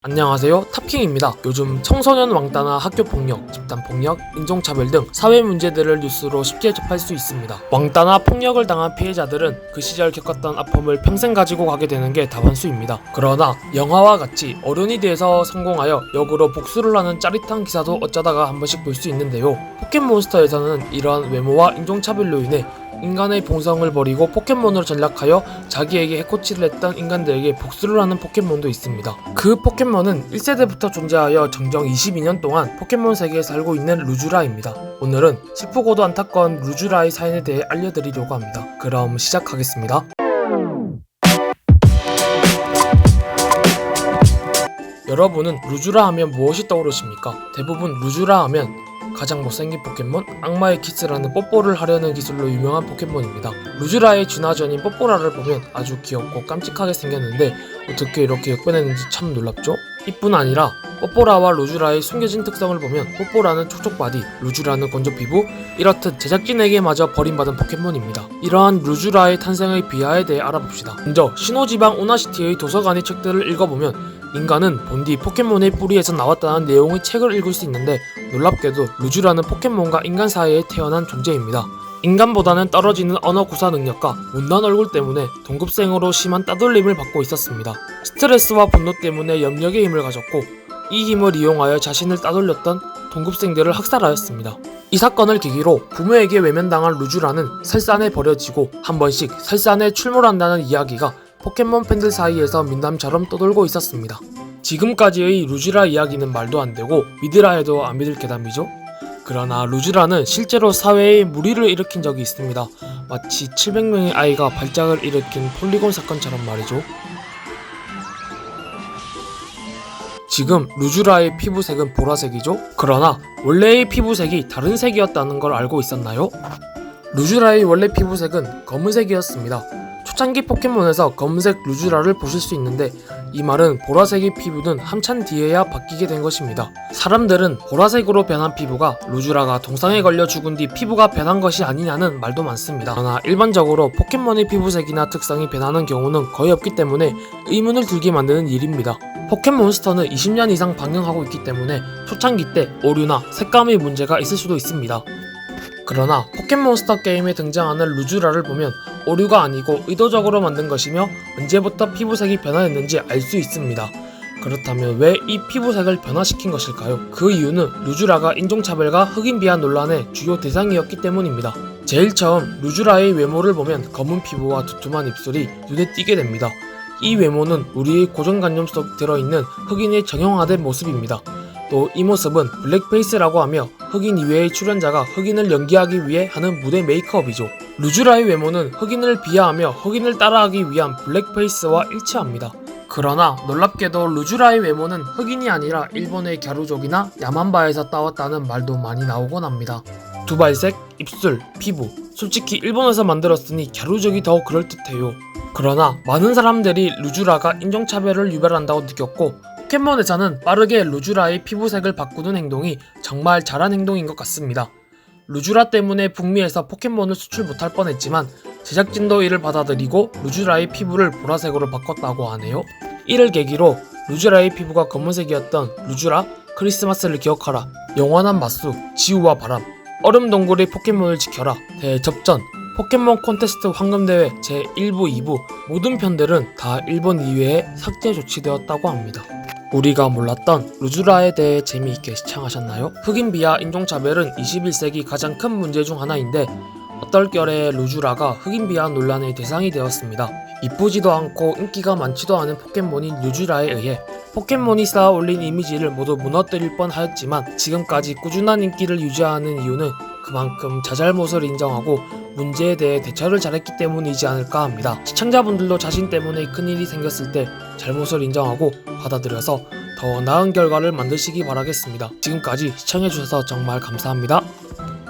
안녕하세요, 탑킹입니다. 요즘 청소년 왕따나 학교폭력, 집단폭력, 인종차별 등 사회 문제들을 뉴스로 쉽게 접할 수 있습니다. 왕따나 폭력을 당한 피해자들은 그 시절 겪었던 아픔을 평생 가지고 가게 되는 게 다반수입니다. 그러나 영화와 같이 어른이 돼서 성공하여 역으로 복수를 하는 짜릿한 기사도 어쩌다가 한 번씩 볼 수 있는데요. 포켓몬스터에서는 이러한 외모와 인종차별로 인해 인간의 본성을 버리고 포켓몬으로 전락하여 자기에게 해코지를 했던 인간들에게 복수를 하는 포켓몬도 있습니다. 그 포켓몬은 1세대부터 존재하여 정정 22년 동안 포켓몬 세계에 살고 있는 루쥬라입니다. 오늘은 슬프고도 안타까운 루쥬라의 사연에 대해 알려드리려고 합니다. 그럼 시작하겠습니다. 여러분은 루쥬라 하면 무엇이 떠오르십니까? 대부분 루쥬라 하면 가장 못생긴 포켓몬, 악마의 키스라는 뽀뽀를 하려는 기술로 유명한 포켓몬입니다. 루쥬라의 진화전인 뽀뽀라를 보면 아주 귀엽고 깜찍하게 생겼는데 어떻게 이렇게 역변했는지 참 놀랍죠? 이뿐 아니라 뽀뽀라와 루쥬라의 숨겨진 특성을 보면 뽀뽀라는 촉촉 바디, 루쥬라는 건조 피부, 이렇듯 제작진에게 마저 버림받은 포켓몬입니다. 이러한 루쥬라의 탄생의 비하에 대해 알아봅시다. 먼저 신호지방 오나시티의 도서관의 책들을 읽어보면 인간은 본디 포켓몬의 뿌리에서 나왔다는 내용의 책을 읽을 수 있는데 놀랍게도 루쥬라는 포켓몬과 인간 사이에 태어난 존재입니다. 인간보다는 떨어지는 언어 구사 능력과 못난 얼굴 때문에 동급생으로 심한 따돌림을 받고 있었습니다. 스트레스와 분노 때문에 염력의 힘을 가졌고 이 힘을 이용하여 자신을 따돌렸던 동급생들을 학살하였습니다. 이 사건을 계기로 부모에게 외면당한 루쥬라는 설산에 버려지고 한 번씩 설산에 출몰한다는 이야기가 포켓몬 팬들 사이에서 민담처럼 떠돌고 있었습니다. 지금까지의 루쥬라 이야기는 말도 안 되고 믿으라 해도 안 믿을 괴담이죠. 그러나 루쥬라는 실제로 사회에 물의를 일으킨 적이 있습니다. 마치 700명의 아이가 발작을 일으킨 폴리곤 사건처럼 말이죠. 지금 루쥬라의 피부색은 보라색이죠? 그러나 원래의 피부색이 다른 색이었다는 걸 알고 있었나요? 루쥬라의 원래 피부색은 검은색이었습니다. 초창기 포켓몬에서 검은색 루쥬라를 보실 수 있는데 이 말은 보라색의 피부는 한참 뒤에야 바뀌게 된 것입니다. 사람들은 보라색으로 변한 피부가 루쥬라가 동상에 걸려 죽은 뒤 피부가 변한 것이 아니냐는 말도 많습니다. 그러나 일반적으로 포켓몬의 피부색이나 특성이 변하는 경우는 거의 없기 때문에 의문을 들게 만드는 일입니다. 포켓몬스터는 20년 이상 방영하고 있기 때문에 초창기 때 오류나 색감의 문제가 있을 수도 있습니다. 그러나 포켓몬스터 게임에 등장하는 루쥬라를 보면 오류가 아니고 의도적으로 만든 것이며 언제부터 피부색이 변화했는지 알 수 있습니다. 그렇다면 왜 이 피부색을 변화시킨 것일까요? 그 이유는 루쥬라가 인종차별과 흑인 비하 논란의 주요 대상이었기 때문입니다. 제일 처음 루쥬라의 외모를 보면 검은 피부와 두툼한 입술이 눈에 띄게 됩니다. 이 외모는 우리의 고정관념 속 들어있는 흑인의 정형화된 모습입니다. 또 이 모습은 블랙페이스라고 하며 흑인 이외의 출연자가 흑인을 연기하기 위해 하는 무대 메이크업이죠. 루쥬라의 외모는 흑인을 비하하며 흑인을 따라하기 위한 블랙페이스와 일치합니다. 그러나 놀랍게도 루쥬라의 외모는 흑인이 아니라 일본의 갸루족이나 야만바에서 따왔다는 말도 많이 나오곤 합니다. 두발색, 입술, 피부, 솔직히 일본에서 만들었으니 갸루족이 더 그럴듯해요. 그러나 많은 사람들이 루쥬라가 인종차별을 유발한다고 느꼈고 포켓몬에서는 빠르게 루쥬라의 피부색을 바꾸는 행동이 정말 잘한 행동인 것 같습니다. 루쥬라 때문에 북미에서 포켓몬을 수출 못할 뻔했지만 제작진도 이를 받아들이고 루쥬라의 피부를 보라색으로 바꿨다고 하네요. 이를 계기로 루쥬라의 피부가 검은색이었던 루쥬라, 크리스마스를 기억하라, 영원한 맞수, 지우와 바람, 얼음동굴의 포켓몬을 지켜라, 대접전, 포켓몬 콘테스트 황금대회 제1부, 2부 모든 편들은 다 일본 이외에 삭제 조치되었다고 합니다. 우리가 몰랐던 루쥬라에 대해 재미있게 시청하셨나요? 흑인 비하 인종차별은 21세기 가장 큰 문제 중 하나인데 어떨결에 루쥬라가 흑인 비하 논란의 대상이 되었습니다. 이쁘지도 않고 인기가 많지도 않은 포켓몬인 루쥬라에 의해 포켓몬이 쌓아올린 이미지를 모두 무너뜨릴 뻔하였지만 지금까지 꾸준한 인기를 유지하는 이유는 그만큼 자잘못을 인정하고 문제에 대해 대처를 잘했기 때문이지 않을까 합니다. 시청자분들도 자신 때문에 큰일이 생겼을 때 잘못을 인정하고 받아들여서 더 나은 결과를 만드시기 바라겠습니다. 지금까지 시청해주셔서 정말 감사합니다.